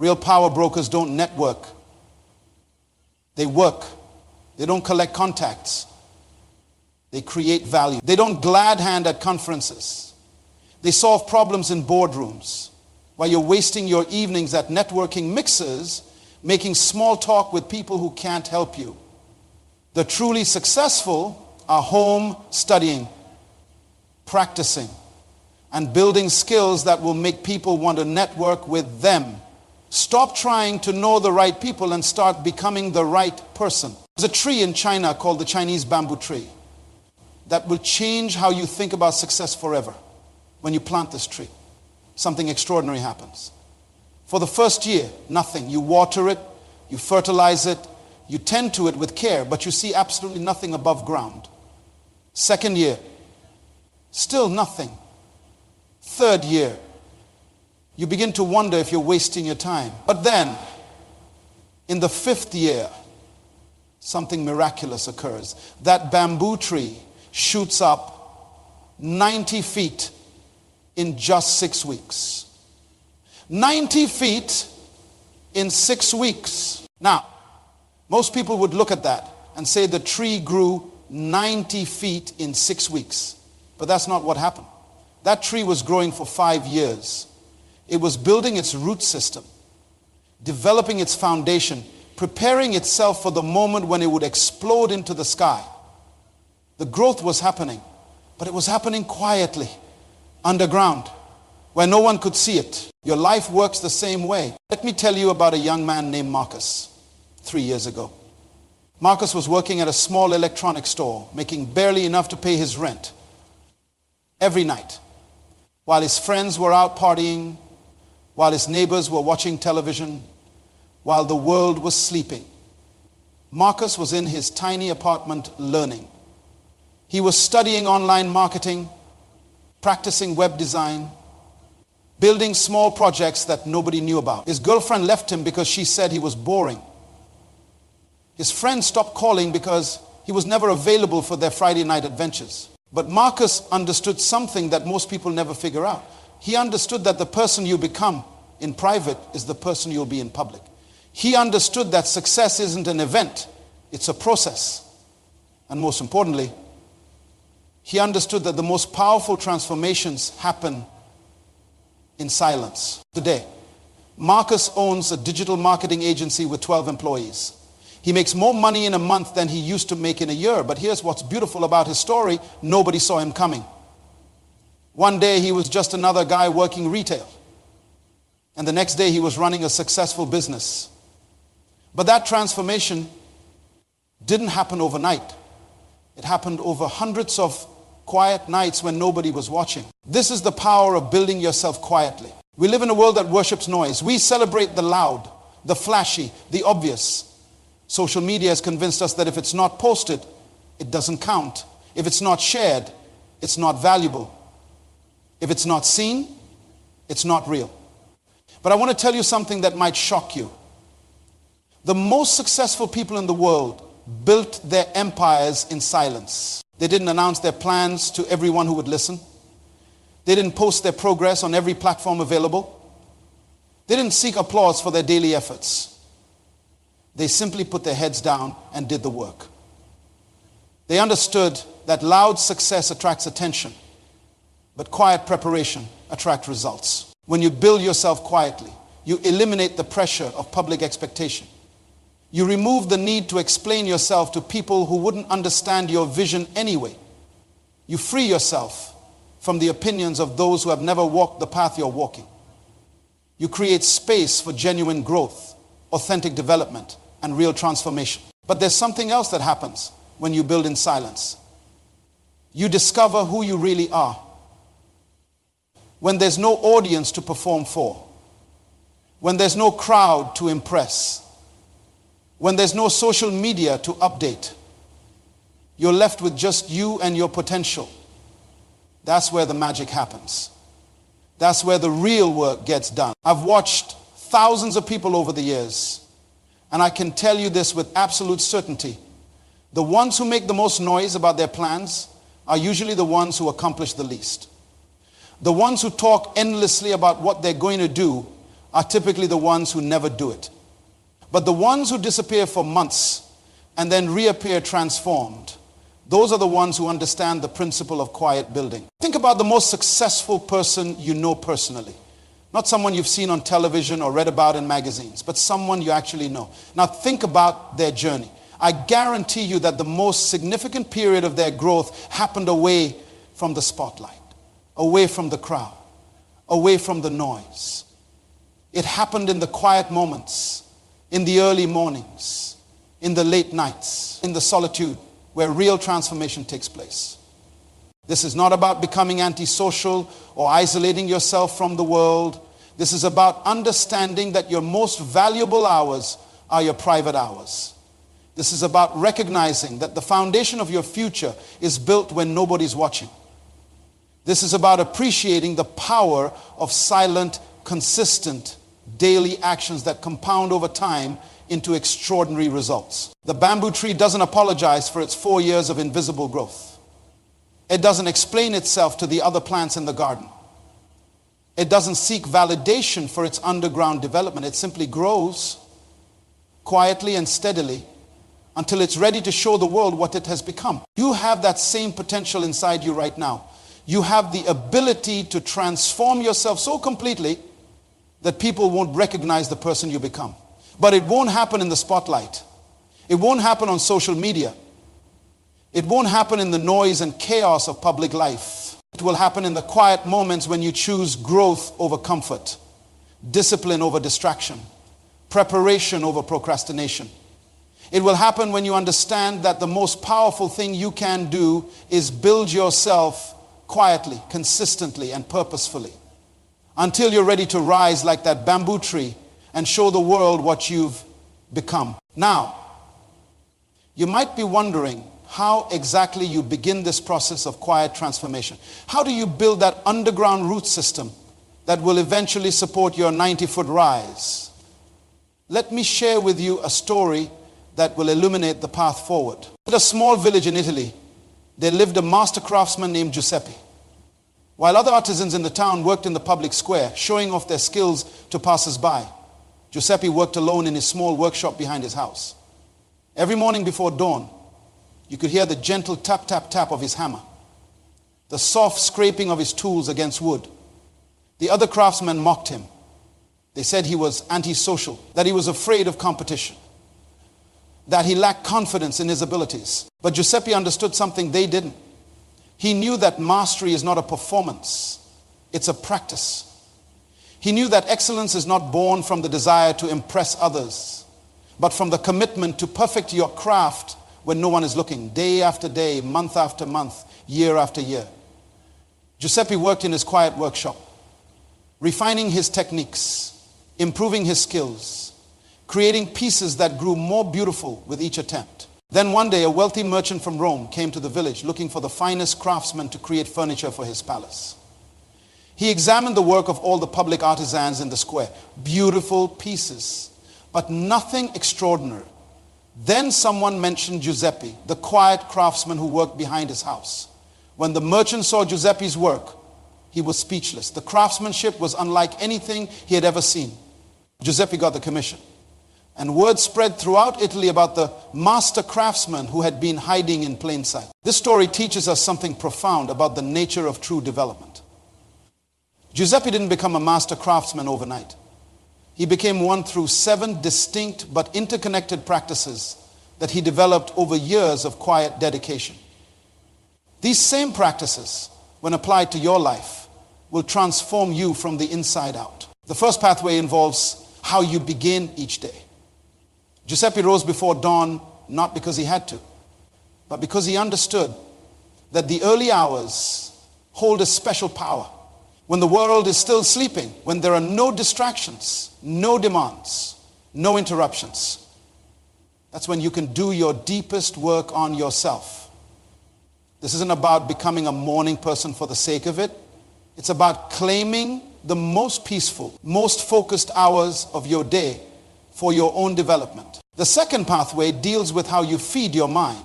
Real power brokers don't network. They work. They don't collect contacts. They create value. They don't glad hand at conferences. They solve problems in boardrooms while you're wasting your evenings at networking mixers, making small talk with people who can't help you. The truly successful are home studying, practicing, and building skills that will make people want to network with them. Stop trying to know the right people and start becoming the right person. There's a tree in China called the Chinese bamboo tree that will change how you think about success forever. When you plant this tree, something extraordinary happens. For the first year, nothing. You water it, you fertilize it, you tend to it with care, but you see absolutely nothing above ground. Second year, still nothing. Third year, you begin to wonder if you're wasting your time. But then, in the fifth year, something miraculous occurs. That bamboo tree shoots up 90 feet in just 6 weeks. 90 feet in 6 weeks. Now, most people would look at that and say the tree grew 90 feet in 6 weeks. But that's not what happened. That tree was growing for 5 years. It was building its root system, developing its foundation, preparing itself for the moment when it would explode into the sky. The growth was happening, but it was happening quietly, underground, where no one could see it. Your life works the same way. Let me tell you about a young man named Marcus 3 years ago. Marcus was working at a small electronics store, making barely enough to pay his rent every night, while his friends were out partying, while his neighbors were watching television, while the world was sleeping. Marcus was in his tiny apartment learning. He was studying online marketing, practicing web design, building small projects that nobody knew about. His girlfriend left him because she said he was boring. His friends stopped calling because he was never available for their Friday night adventures. But Marcus understood something that most people never figure out. He understood that the person you become in private is the person you'll be in public. He understood that success isn't an event, it's a process. And most importantly, he understood that the most powerful transformations happen in silence. Today, Marcus owns a digital marketing agency with 12 employees. He makes more money in a month than he used to make in a year. But here's what's beautiful about his story. Nobody saw him coming. One day he was just another guy working retail. And the next day he was running a successful business. But that transformation didn't happen overnight. It happened over hundreds of quiet nights when nobody was watching. This is the power of building yourself quietly. We live in a world that worships noise. We celebrate the loud, the flashy, the obvious. Social media has convinced us that if it's not posted, it doesn't count. If it's not shared, it's not valuable. If it's not seen, it's not real. But I want to tell you something that might shock you. The most successful people in the world built their empires in silence. They didn't announce their plans to everyone who would listen. They didn't post their progress on every platform available. They didn't seek applause for their daily efforts. They simply put their heads down and did the work. They understood that loud success attracts attention, but quiet preparation attracts results. When you build yourself quietly, you eliminate the pressure of public expectation. You remove the need to explain yourself to people who wouldn't understand your vision anyway. You free yourself from the opinions of those who have never walked the path you're walking. You create space for genuine growth, authentic development, and real transformation. But there's something else that happens when you build in silence. You discover who you really are. When there's no audience to perform for, when there's no crowd to impress, when there's no social media to update, you're left with just you and your potential. That's where the magic happens. That's where the real work gets done. I've watched thousands of people over the years, and I can tell you this with absolute certainty. The ones who make the most noise about their plans are usually the ones who accomplish the least. The ones who talk endlessly about what they're going to do are typically the ones who never do it. But the ones who disappear for months and then reappear transformed, those are the ones who understand the principle of quiet building. Think about the most successful person you know personally. Not someone you've seen on television or read about in magazines, but someone you actually know. Now think about their journey. I guarantee you that the most significant period of their growth happened away from the spotlight, away from the crowd, away from the noise. It happened in the quiet moments, in the early mornings, in the late nights, in the solitude, where real transformation takes place. This is not about becoming antisocial or isolating yourself from the world. This is about understanding that your most valuable hours are your private hours. This is about recognizing that the foundation of your future is built when nobody's watching. This is about appreciating the power of silent, consistent, daily actions that compound over time into extraordinary results. The bamboo tree doesn't apologize for its 4 years of invisible growth. It doesn't explain itself to the other plants in the garden. It doesn't seek validation for its underground development. It simply grows quietly and steadily until it's ready to show the world what it has become. You have that same potential inside you right now. You have the ability to transform yourself so completely that people won't recognize the person you become. But it won't happen in the spotlight. It won't happen on social media. It won't happen in the noise and chaos of public life. It will happen in the quiet moments when you choose growth over comfort, discipline over distraction, preparation over procrastination. It will happen when you understand that the most powerful thing you can do is build yourself quietly, consistently, and purposefully until you're ready to rise like that bamboo tree and show the world what you've become. Now, you might be wondering how exactly you begin this process of quiet transformation. How do you build that underground root system that will eventually support your 90-foot rise? Let me share with you a story that will illuminate the path forward. In a small village in Italy, there lived a master craftsman named Giuseppe. While other artisans in the town worked in the public square, showing off their skills to passers-by, Giuseppe worked alone in his small workshop behind his house. Every morning before dawn, you could hear the gentle tap, tap, tap of his hammer, the soft scraping of his tools against wood. The other craftsmen mocked him. They said he was antisocial, that he was afraid of competition, that he lacked confidence in his abilities. But Giuseppe understood something they didn't. He knew that mastery is not a performance, it's a practice. He knew that excellence is not born from the desire to impress others, but from the commitment to perfect your craft when no one is looking, day after day, month after month, year after year. Giuseppe worked in his quiet workshop, refining his techniques, improving his skills, creating pieces that grew more beautiful with each attempt. Then one day, a wealthy merchant from Rome came to the village looking for the finest craftsmen to create furniture for his palace. He examined the work of all the public artisans in the square. Beautiful pieces, but nothing extraordinary. Then someone mentioned Giuseppe, the quiet craftsman who worked behind his house. When the merchant saw Giuseppe's work, he was speechless. The craftsmanship was unlike anything he had ever seen. Giuseppe got the commission. And word spread throughout Italy about the master craftsman who had been hiding in plain sight. This story teaches us something profound about the nature of true development. Giuseppe didn't become a master craftsman overnight. He became one through 7 distinct but interconnected practices that he developed over years of quiet dedication. These same practices, when applied to your life, will transform you from the inside out. The first pathway involves how you begin each day. Giuseppe rose before dawn not because he had to, but because he understood that the early hours hold a special power. When the world is still sleeping, when there are no distractions, no demands, no interruptions, that's when you can do your deepest work on yourself. This isn't about becoming a morning person for the sake of it. It's about claiming the most peaceful, most focused hours of your day for your own development. The second pathway deals with how you feed your mind.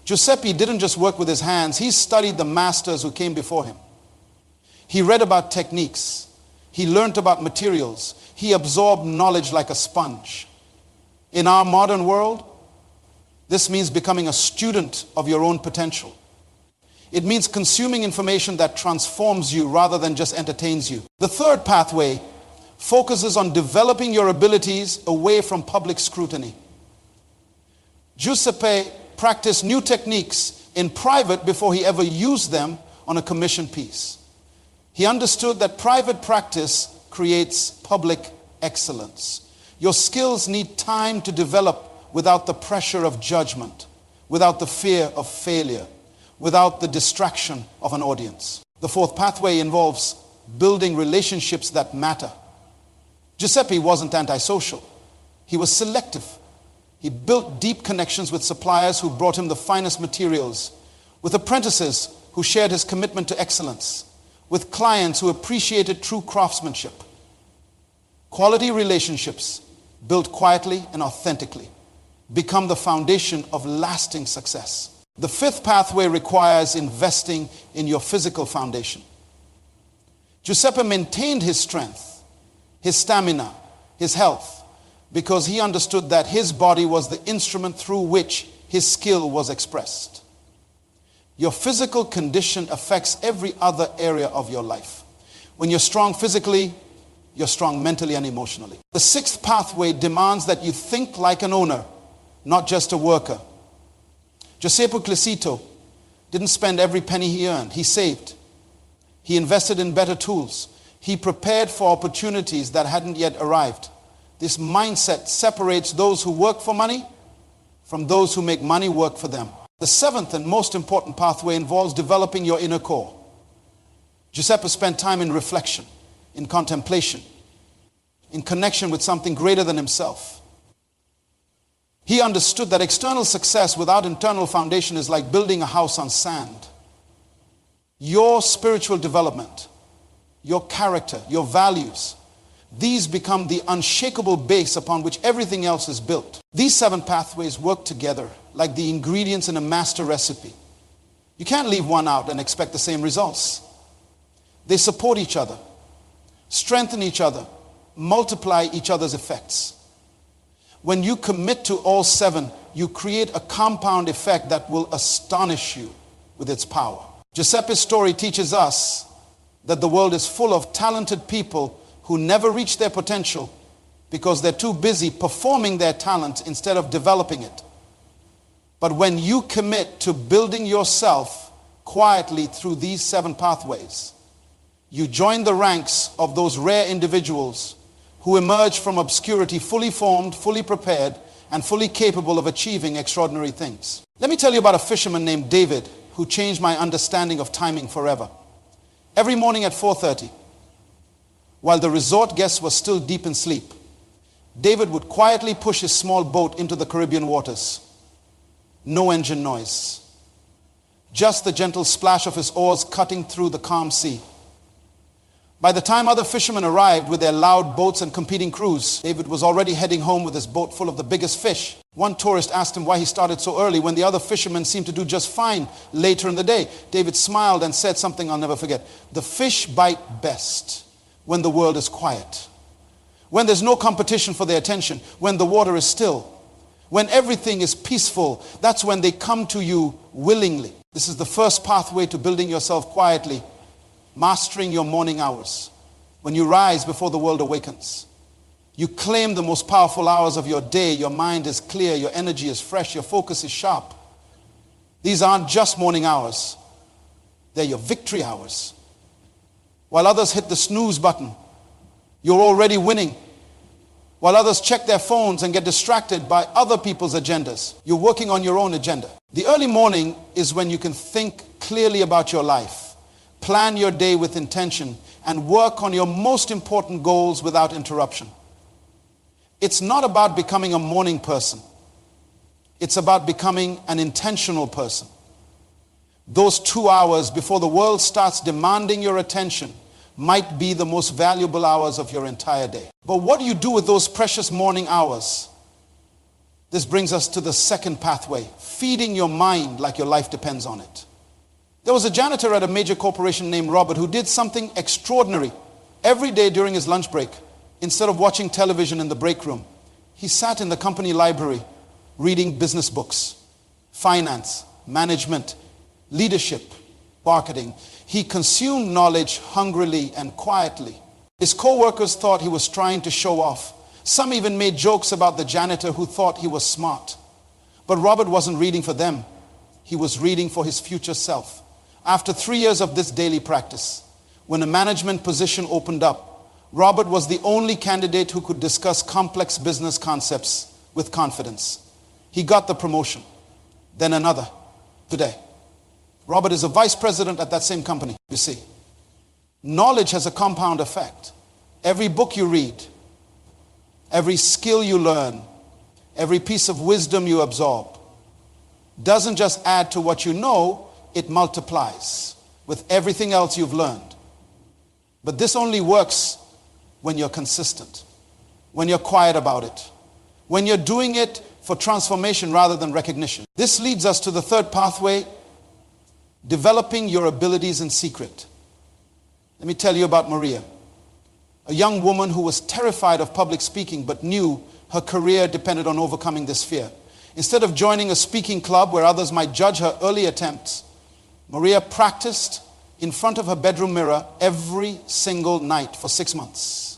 Giuseppe didn't just work with his hands. He studied the masters who came before him. He read about techniques. He learned about materials. He absorbed knowledge like a sponge. In our modern world, this means becoming a student of your own potential. It means consuming information that transforms you rather than just entertains you. The third pathway focuses on developing your abilities away from public scrutiny. Giuseppe practiced new techniques in private before he ever used them on a commissioned piece. He understood that private practice creates public excellence. Your skills need time to develop without the pressure of judgment, without the fear of failure, without the distraction of an audience. The fourth pathway involves building relationships that matter. Giuseppe wasn't antisocial. He was selective. He built deep connections with suppliers who brought him the finest materials, with apprentices who shared his commitment to excellence, with clients who appreciated true craftsmanship. Quality relationships, built quietly and authentically, become the foundation of lasting success. The fifth pathway requires investing in your physical foundation. Giuseppe maintained his strength, his stamina, his health, because he understood that his body was the instrument through which his skill was expressed. Your physical condition affects every other area of your life. When you're strong physically, you're strong mentally and emotionally. The sixth pathway demands that you think like an owner, not just a worker. Giuseppe Clicito didn't spend every penny he earned. He saved. He invested in better tools. He prepared for opportunities that hadn't yet arrived. This mindset separates those who work for money from those who make money work for them. The seventh and most important pathway involves developing your inner core. Giuseppe spent time in reflection, in contemplation, in connection with something greater than himself. He understood that external success without internal foundation is like building a house on sand. Your spiritual development, your character, your values, these become the unshakable base upon which everything else is built. These seven pathways work together like the ingredients in a master recipe. You can't leave one out and expect the same results. They support each other, strengthen each other, multiply each other's effects. When you commit to all seven, you create a compound effect that will astonish you with its power. Giuseppe's story teaches us that the world is full of talented people who never reach their potential because they're too busy performing their talent instead of developing it. But when you commit to building yourself quietly through these seven pathways, you join the ranks of those rare individuals who emerge from obscurity fully formed, fully prepared, and fully capable of achieving extraordinary things. Let me tell you about a fisherman named David who changed my understanding of timing forever. Every morning at 4:30, while the resort guests were still deep in sleep, David would quietly push his small boat into the Caribbean waters. No engine noise. Just the gentle splash of his oars cutting through the calm sea. By the time other fishermen arrived with their loud boats and competing crews, David was already heading home with his boat full of the biggest fish. One tourist asked him why he started so early when the other fishermen seemed to do just fine later in the day. David smiled and said something I'll never forget. The fish bite best when the world is quiet, when there's no competition for their attention, when the water is still, when everything is peaceful. That's when they come to you willingly. This is the first pathway to building yourself quietly. Mastering your morning hours. When you rise before the world awakens, you claim the most powerful hours of your day. Your mind is clear, your energy is fresh, your focus is sharp. These aren't just morning hours. They're your victory hours. While others hit the snooze button, you're already winning. While others check their phones and get distracted by other people's agendas, you're working on your own agenda. The early morning is when you can think clearly about your life. Plan your day with intention and work on your most important goals without interruption. It's not about becoming a morning person. It's about becoming an intentional person. Those 2 hours before the world starts demanding your attention might be the most valuable hours of your entire day. But what do you do with those precious morning hours? This brings us to the second pathway, feeding your mind like your life depends on it. There was a janitor at a major corporation named Robert who did something extraordinary Every day during his lunch break, instead of watching television in the break room, he sat in the company library reading business books, finance, management, leadership, marketing. He consumed knowledge hungrily and quietly. His co-workers thought he was trying to show off. Some even made jokes about the janitor who thought he was smart. But Robert wasn't reading for them. He was reading for his future self. After 3 years of this daily practice, when a management position opened up, Robert was the only candidate who could discuss complex business concepts with confidence. He got the promotion, then another, today. Robert is a vice president at that same company, you see. Knowledge has a compound effect. Every book you read, every skill you learn, every piece of wisdom you absorb, doesn't just add to what you know, it multiplies with everything else you've learned. But this only works when you're consistent, when you're quiet about it, when you're doing it for transformation rather than recognition. This leads us to the third pathway, developing your abilities in secret. Let me tell you about Maria, a young woman who was terrified of public speaking but knew her career depended on overcoming this fear. Instead of joining a speaking club where others might judge her early attempts, Maria practiced in front of her bedroom mirror every single night for 6 months.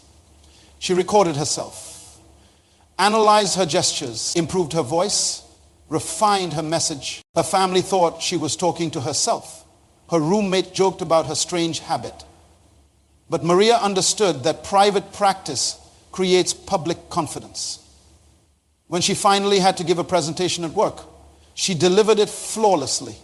She recorded herself, analyzed her gestures, improved her voice, refined her message. Her family thought she was talking to herself. Her roommate joked about her strange habit. But Maria understood that private practice creates public confidence. When she finally had to give a presentation at work, she delivered it flawlessly.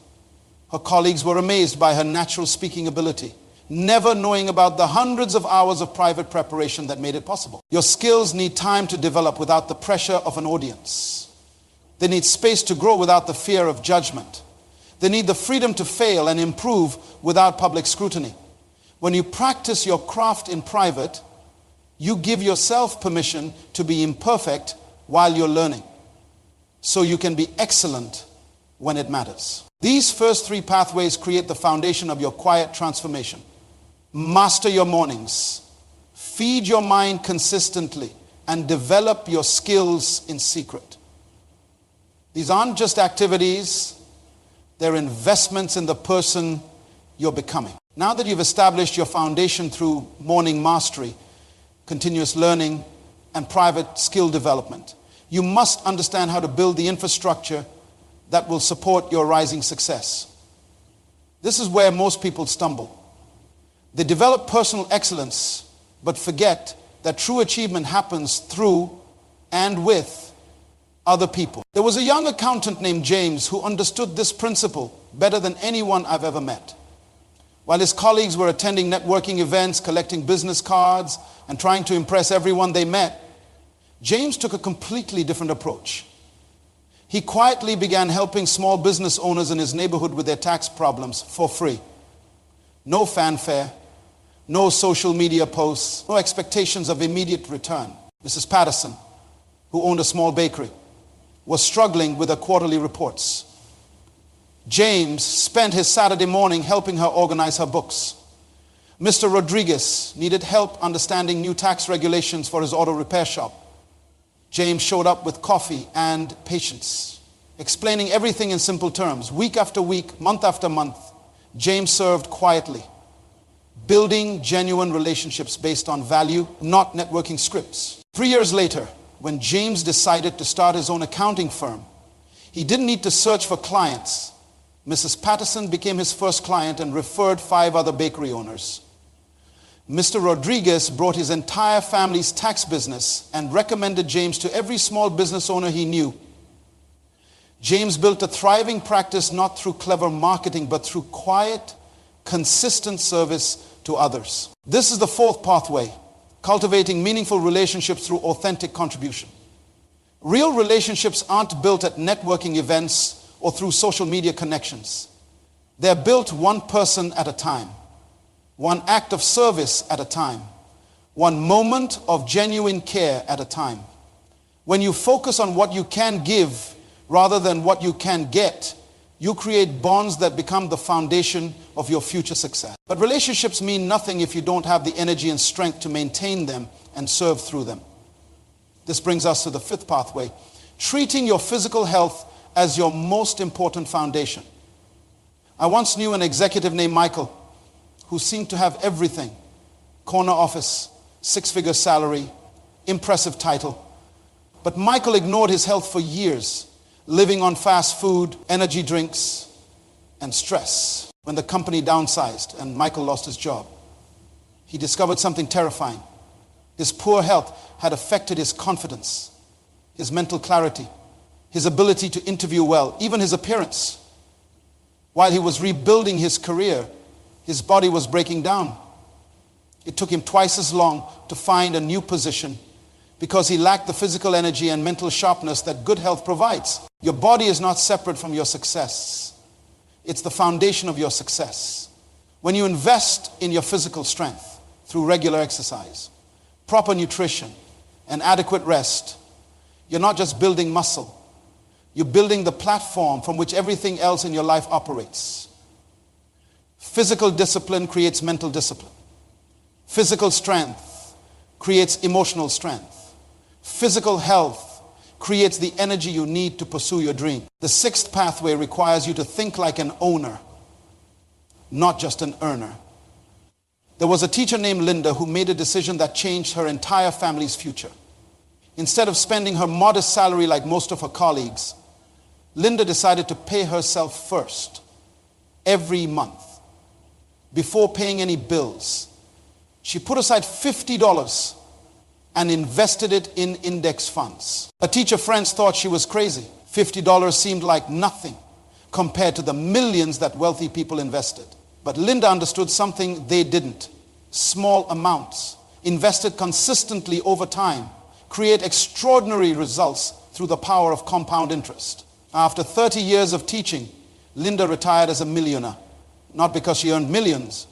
Her colleagues were amazed by her natural speaking ability, never knowing about the hundreds of hours of private preparation that made it possible. Your skills need time to develop without the pressure of an audience. They need space to grow without the fear of judgment. They need the freedom to fail and improve without public scrutiny. When you practice your craft in private, you give yourself permission to be imperfect while you're learning, so you can be excellent when it matters. These first three pathways create the foundation of your quiet transformation. Master your mornings, feed your mind consistently, and develop your skills in secret. These aren't just activities, they're investments in the person you're becoming. Now that you've established your foundation through morning mastery, continuous learning, and private skill development, you must understand how to build the infrastructure that will support your rising success. This is where most people stumble. They develop personal excellence, but forget that true achievement happens through and with other people. There was a young accountant named James who understood this principle better than anyone I've ever met. While his colleagues were attending networking events, collecting business cards, and trying to impress everyone they met, James took a completely different approach. He quietly began helping small business owners in his neighborhood with their tax problems for free. No fanfare, no social media posts, no expectations of immediate return. Mrs. Patterson, who owned a small bakery, was struggling with her quarterly reports. James spent his Saturday morning helping her organize her books. Mr. Rodriguez needed help understanding new tax regulations for his auto repair shop. James showed up with coffee and patience, explaining everything in simple terms. Week after week, month after month, James served quietly, building genuine relationships based on value, not networking scripts. 3 years later, when James decided to start his own accounting firm, he didn't need to search for clients. Mrs. Patterson became his first client and referred 5 other bakery owners. Mr. Rodriguez brought his entire family's tax business and recommended James to every small business owner he knew. James built a thriving practice not through clever marketing, but through quiet, consistent service to others. This is the fourth pathway, cultivating meaningful relationships through authentic contribution. Real relationships aren't built at networking events or through social media connections. They're built one person at a time, one act of service at a time, one moment of genuine care at a time. When you focus on what you can give rather than what you can get, You create bonds that become the foundation of your future success. But relationships mean nothing if you don't have the energy and strength to maintain them and serve through them. This brings us to the fifth pathway, treating your physical health as your most important foundation. I once knew an executive named Michael who seemed to have everything: corner office, six-figure salary, impressive title. But Michael ignored his health for years, living on fast food, energy drinks, and stress. When the company downsized and Michael lost his job, he discovered something terrifying. His poor health had affected his confidence, his mental clarity, his ability to interview well, even his appearance. While he was rebuilding his career, his body was breaking down. It took him twice as long to find a new position because he lacked the physical energy and mental sharpness that good health provides. Your body is not separate from your success. It's the foundation of your success. When you invest in your physical strength through regular exercise, proper nutrition, and adequate rest, you're not just building muscle. You're building the platform from which everything else in your life operates. Physical discipline creates mental discipline. Physical strength creates emotional strength. Physical health creates the energy you need to pursue your dream. The sixth pathway requires you to think like an owner, not just an earner. There was a teacher named Linda who made a decision that changed her entire family's future. Instead of spending her modest salary like most of her colleagues, Linda decided to pay herself first every month. Before paying any bills, she put aside $50 and invested it in index funds. Her teacher friends thought she was crazy. $50 seemed like nothing compared to the millions that wealthy people invested. But Linda understood something they didn't. Small amounts, invested consistently over time, create extraordinary results through the power of compound interest. After 30 years of teaching, Linda retired as a millionaire. Not because she earned millions,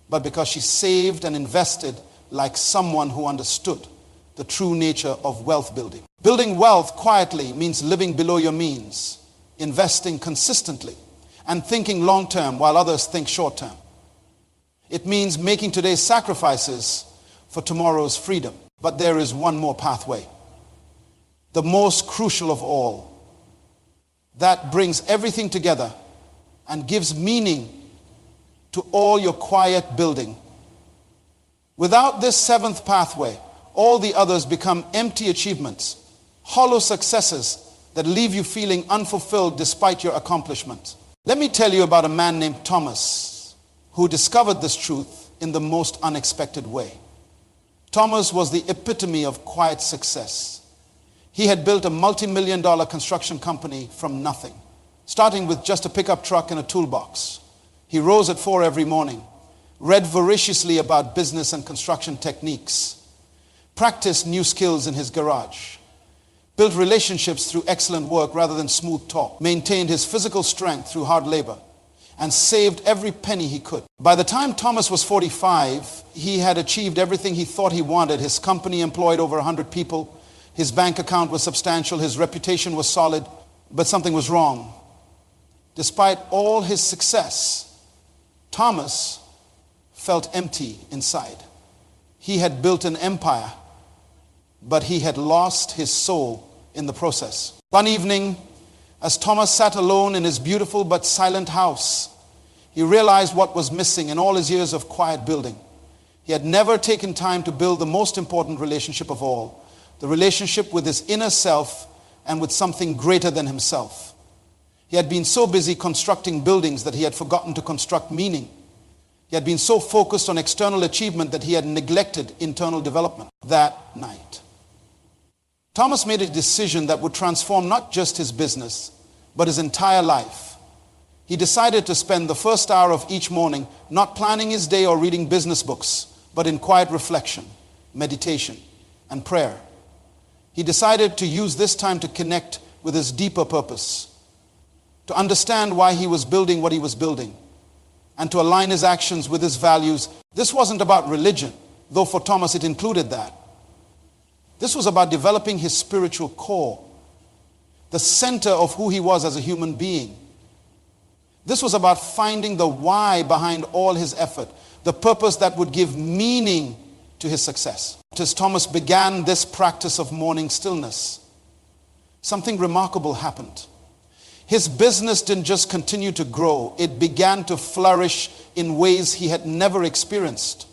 but because she saved and invested like someone who understood the true nature of wealth building. Building wealth quietly means living below your means, investing consistently, and thinking long term while others think short term. It means making today's sacrifices for tomorrow's freedom. But there is one more pathway, the most crucial of all, that brings everything together and gives meaning to all your quiet building. Without this seventh pathway, all the others become empty achievements, hollow successes that leave you feeling unfulfilled despite your accomplishments. Let me tell you about a man named Thomas who discovered this truth in the most unexpected way. Thomas was the epitome of quiet success. He had built a multi-million-dollar construction company from nothing, starting with just a pickup truck and a toolbox. He rose at 4 every morning, read voraciously about business and construction techniques, practiced new skills in his garage, built relationships through excellent work rather than smooth talk, maintained his physical strength through hard labor, and saved every penny he could. By the time Thomas was 45, he had achieved everything he thought he wanted. His company employed over 100 people. His bank account was substantial. His reputation was solid. But something was wrong. Despite all his success, Thomas felt empty inside. He had built an empire, but he had lost his soul in the process. One evening, as Thomas sat alone in his beautiful but silent house, he realized what was missing in all his years of quiet building. He had never taken time to build the most important relationship of all, the relationship with his inner self and with something greater than himself. He had been so busy constructing buildings that he had forgotten to construct meaning. He had been so focused on external achievement that he had neglected internal development. That night, Thomas made a decision that would transform not just his business, but his entire life. He decided to spend the first hour of each morning not planning his day or reading business books, but in quiet reflection, meditation, and prayer. He decided to use this time to connect with his deeper purpose, to understand why he was building what he was building, and to align his actions with his values. This wasn't about religion, though for Thomas it included that. This was about developing his spiritual core, the center of who he was as a human being. This was about finding the why behind all his effort, the purpose that would give meaning to his success. As Thomas began this practice of morning stillness, something remarkable happened. His business didn't just continue to grow, it began to flourish in ways he had never experienced.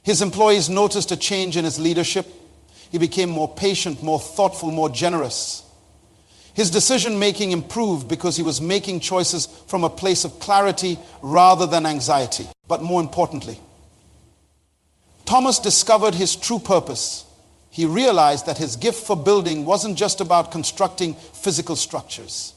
His employees noticed a change in his leadership. He became more patient, more thoughtful, more generous. His decision-making improved because he was making choices from a place of clarity rather than anxiety. But more importantly, Thomas discovered his true purpose. He realized that his gift for building wasn't just about constructing physical structures.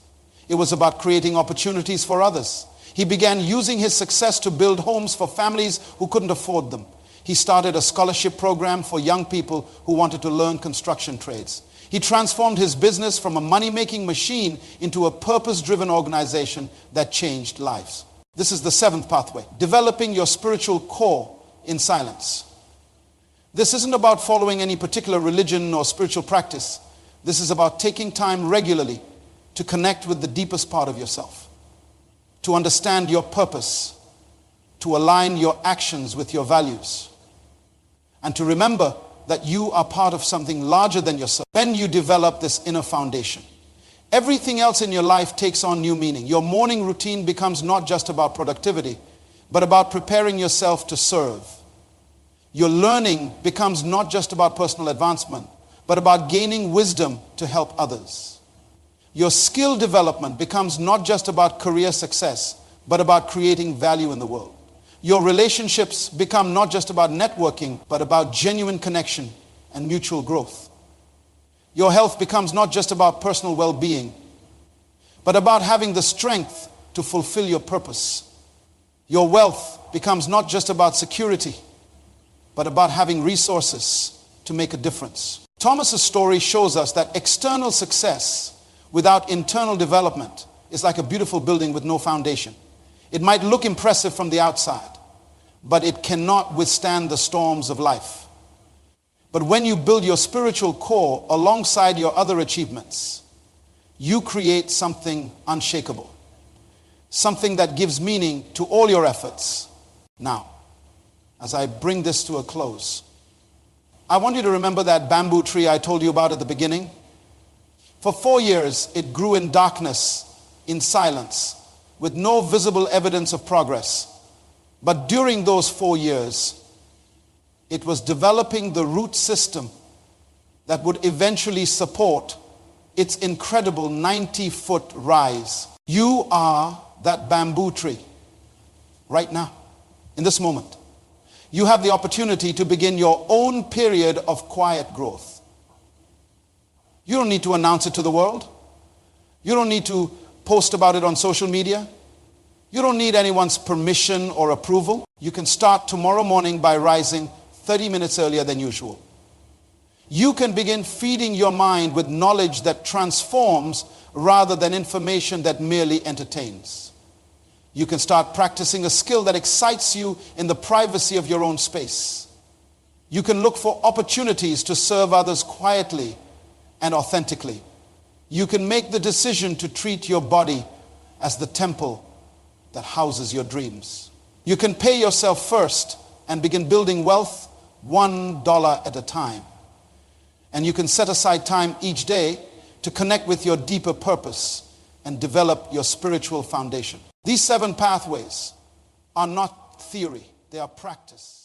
It was about creating opportunities for others. He began using his success to build homes for families who couldn't afford them. He started a scholarship program for young people who wanted to learn construction trades. He transformed his business from a money-making machine into a purpose-driven organization that changed lives. This is the seventh pathway, developing your spiritual core in silence. This isn't about following any particular religion or spiritual practice. This is about taking time regularly to connect with the deepest part of yourself, to understand your purpose, to align your actions with your values, and to remember that you are part of something larger than yourself. Then you develop this inner foundation. Everything else in your life takes on new meaning. Your morning routine becomes not just about productivity, but about preparing yourself to serve. Your learning becomes not just about personal advancement, but about gaining wisdom to help others. Your skill development becomes not just about career success, but about creating value in the world. Your relationships become not just about networking, but about genuine connection and mutual growth. Your health becomes not just about personal well-being, but about having the strength to fulfill your purpose. Your wealth becomes not just about security, but about having resources to make a difference. Thomas's story shows us that external success without internal development is like a beautiful building with no foundation. It might look impressive from the outside, but it cannot withstand the storms of life. But when you build your spiritual core alongside your other achievements, you create something unshakable, something that gives meaning to all your efforts. Now, as I bring this to a close, I want you to remember that bamboo tree I told you about at the beginning. For 4 years, it grew in darkness, in silence, with no visible evidence of progress. But during those 4 years, it was developing the root system that would eventually support its incredible 90-foot rise. You are that bamboo tree right now, in this moment. You have the opportunity to begin your own period of quiet growth. You don't need to announce it to the world. You don't need to post about it on social media. You don't need anyone's permission or approval. You can start tomorrow morning by rising 30 minutes earlier than usual. You can begin feeding your mind with knowledge that transforms rather than information that merely entertains. You can start practicing a skill that excites you in the privacy of your own space. You can look for opportunities to serve others quietly and authentically. You can make the decision to treat your body as the temple that houses your dreams. You can pay yourself first and begin building wealth $1 at a time. And you can set aside time each day to connect with your deeper purpose and develop your spiritual foundation. These 7 pathways are not theory, they are practice.